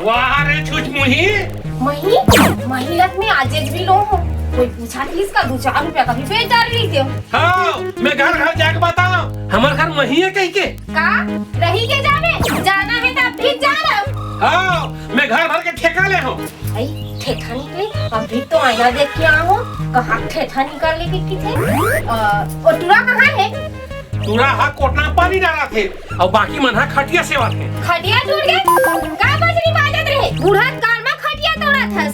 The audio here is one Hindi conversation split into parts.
वाह रे छुच मुही महिलत में आज भी लो हो कोई पूछा थी इसका 2-4 रुपया कभी भेज डाल रही थी। हाँ मैं घर घर जाके बताओ हमारे घर मही है कहीं के का रही के जाने जाना है तब भी जाना। हाँ मैं घर भर के ठेका ले हूँ। भाई ठेठा निकले अभी तो आईना देख के आओ कहाँ ठेठा निकाल लेके की थे और तुरा कहाँ है? तुरा हा कोटना पानी डाला थे और बाकी मनहा खटिया सेवा थे। खटिया टूट गए का बजरी बाजत रहे बूढ़ा काल में खटिया तोड़ा था।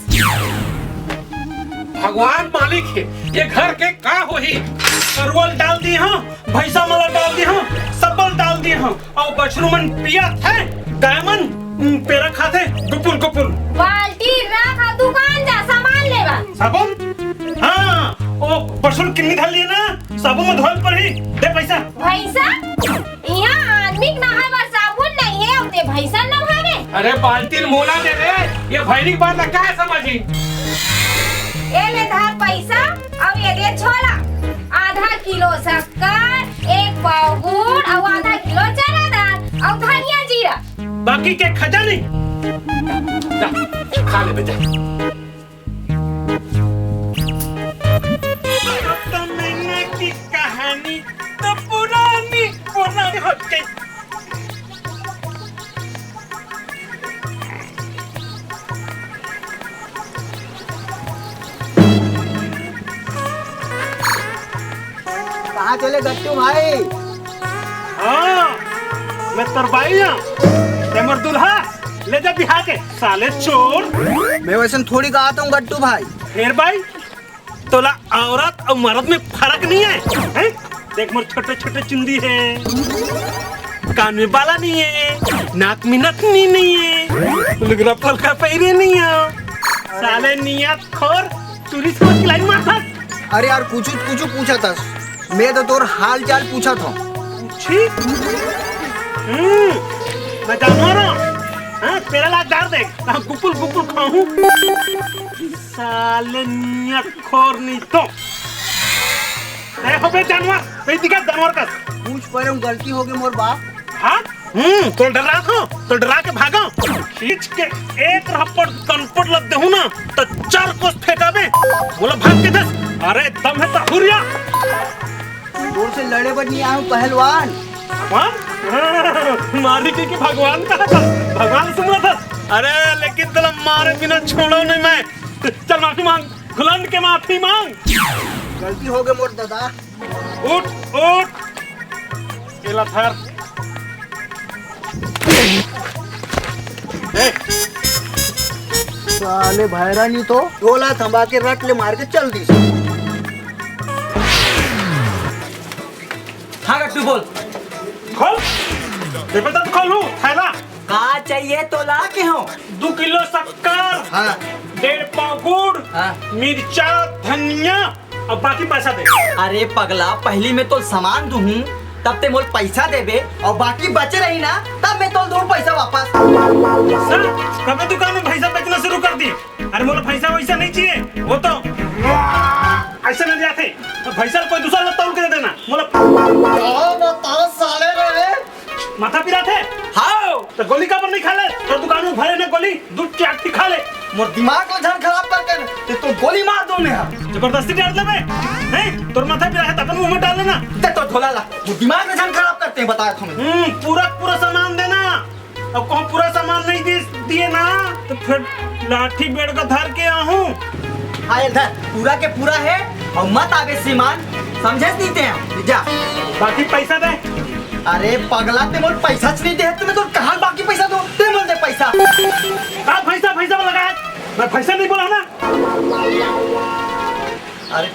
भगवान मालिक है ये घर के का होही परवल डाल दी हूँ भैंसा मला डाल दी हूँ सबल डाल दी हूँ और बछरू मन पिया थे डायमंड पेरा खाते गुपुल गुपुल बाल्टी रखा दुकान जा सामान लेवा साबुन हाँ ओ बछरू किन्नी डाल लिए ना साबुन में धोल पर ही दे पैसा। भैंसा यहाँ आदमी नहावा साबुन नहीं है उते भैंसा नहावे। अरे बाल्टी मोला दे रे ये भैरी बात लगा है समझी। ये ले धार पैसा और ये दे छोला आधा किलो शक्कर 1 पाव गुड़ और आधा किलो चना दाल और धनिया जीरा बाकी के खजानी खा ले बेटा। तो मैंने की कहानी तो पुरानी पुरानी हो गई। कहाँ चले गट्टू भाई? हाँ मैं तरबाई तेमर दुल्हा ले जा बिहा के साले चोर। मैं वैसे थोड़ी कहा था गट्टू भाई। फिर भाई तोला औरत और मर्द में फर्क नहीं है, हैं? देख मोर छोटे छोटे चुंदी है कान में बाला नहीं है नाक में नथनी नहीं है लुगरा पलका पैरे नहीं है साले नियत खोर चोरी समझ के लाई माथा। अरे यार कुछ पूछा था मैं तो तोर हाल चाल पूछा था। ठीक मैं जानवर हूँ हाँ तेरा लाख डाल दे कहाँ गुपुल गुपुल खाऊं साले नियत खोर नहीं तो देखो बे जानवर बेटी का जानवर का पूछ पर गलती हो गई मोर बाप। हाँ तो डरा खो तो डरा के भागो खींच के एक रपट कनपट लग दे ना तो 4 कोस फेंका बे बोला भाग के दस। अरे दम है तो हुरिया दूर से लड़े बट नहीं आऊँ पहलवान। मारी के भगवान कहा था भगवान सुन रहा था। अरे लेकिन तेरा मारे बिना छोड़ो नहीं मैं चल माफी मांग खुलंद के माफी मांग। गलती हो गई मोर दादा। उठ उठ केला थर साले भाईरा नहीं तो गोला थंबा के रट ले मार के चल दी। हाँ गट्टू बोल खोल दे बेटा तो खोलू थैला का चाहिए तो ला के हो 2 किलो शक्कर हाँ 1.5 पाव गुड़ हाँ। मिर्चा धनिया और बाकी पैसा दे। अरे पगला पहली में तो सामान दूँ तब ते मोल पैसा देबे और बाकी बचे रही ना तब मैं तो दूँ पैसा वापस। सर कब दुकान में भैंसा बेचना शुरू कर दी। अरे मोला भैंसा वैसा नहीं चाहिए वो तो ऐसे नहीं जाते भैंसा कोई दूसरा लोग तोड़ के दे देना मोला साले रे माथा पिरा थे। हाँ तो गोली का पर नहीं खा ले तो दुकान में भरे ना गोली दूध की आटी खा ले मोर दिमाग को झन खराब करके तो गोली मार दो ने जबरदस्ती डाल दे बे हैं तोर माथा पिरा है तब मुंह में डाल लेना ते तो धोला ला वो दिमाग में झन खराब करते हैं बताया तुम्हें। पूरा सामान देना अब कौन पूरा सामान नहीं दिए ना तो फिर लाठी बेड़ का धर के आहूं। हाँ इधर पूरा के पूरा है और मत आगे सीमान समझे नहीं हैं जा बाकी पैसा दे। अरे पगला ते मोल पैसा नहीं दे तुम्हें तो कहाँ बाकी पैसा दो ते मोल दे पैसा कहाँ पैसा पैसा लगा है मैं पैसा नहीं बोला ना। अरे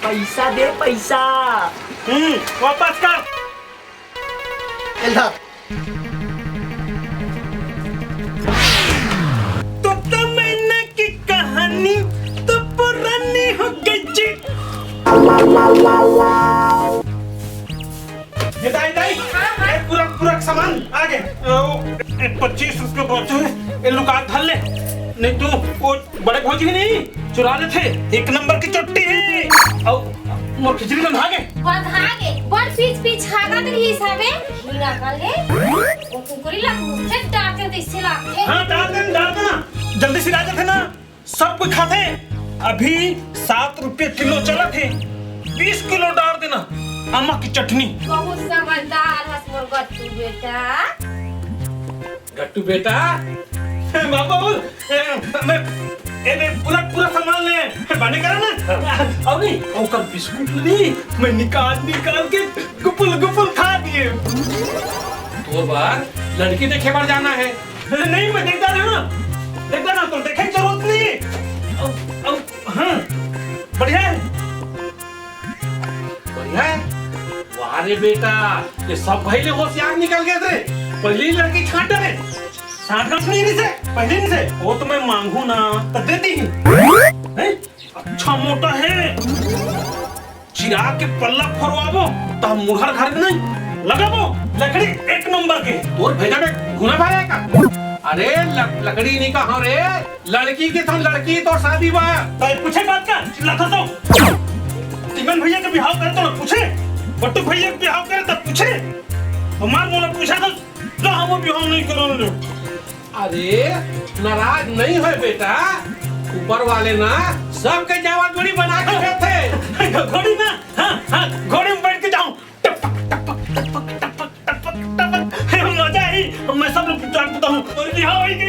पैसा दे पैसा वापस कर इधर तो मैंने की कहानी तो पुरानी हो गई जी। ये दाई पूरा सामान आ गए 25 रुपये बचे ये लुका धर ले नहीं तो वो बड़े भोज ही नहीं चुरा ले थे 1 नंबर की चुट्टी है और मोर खिचड़ी रंधा के बधागे बड़ स्विच पीछ खागा तेरी हिसाबे हीरा काले ओ कुकरी ला मुझसे डांटे दिसे लागे हाँ डाल देना जल्दी से डाल देते ना सब कुछ खाते अभी 7 रुपये किलो चला थे 20 किलो डाल देना अम्मा की चटनी बहुत समझदार हस मोर गट्टू बेटा गट्टू बेटा बाबा मैं ये पूरा सामान ले बने करा ना अब नहीं और कल बिस्कुट ली मैं निकाल के गुपुल खा दिए तो बार लड़की देखे बार जाना है। नहीं मैं देखता ना तो देखे की जरूरत नहीं हाँ बढ़िया है बढ़िया है। वाह रे बेटा ये सब पहले होशियार निकल गए थे पहले ही लड़की छांटे रे। नहीं से पहले नहीं से वो तो मैं मांगू ना तो देती ही अच्छा मोटा है चिराग के पल्ला फरवाबो तो हम मुहर घर में नहीं लगाबो लकड़ी 1 नंबर के तोर भेजा में घुना भाया का अरे लकड़ी नहीं कहा रे लड़की के तो लड़की तो शादी बा तो पूछे बात का चिल्लाता तो तिमन भैया के बिहाव करे तो पूछे बट्टू भैया के बिहाव करे तब पूछे हमार बोला पूछा तो जो हम बिहाव नहीं करो अरे नाराज नहीं है बेटा ऊपर वाले ना सबके जावा जोड़ी बना के देते घोड़ी ना हाँ घोड़ी में बैठ के जाऊं टपक टपक मजा ही मैं सब लोग जानता हूँ और बिहाव ही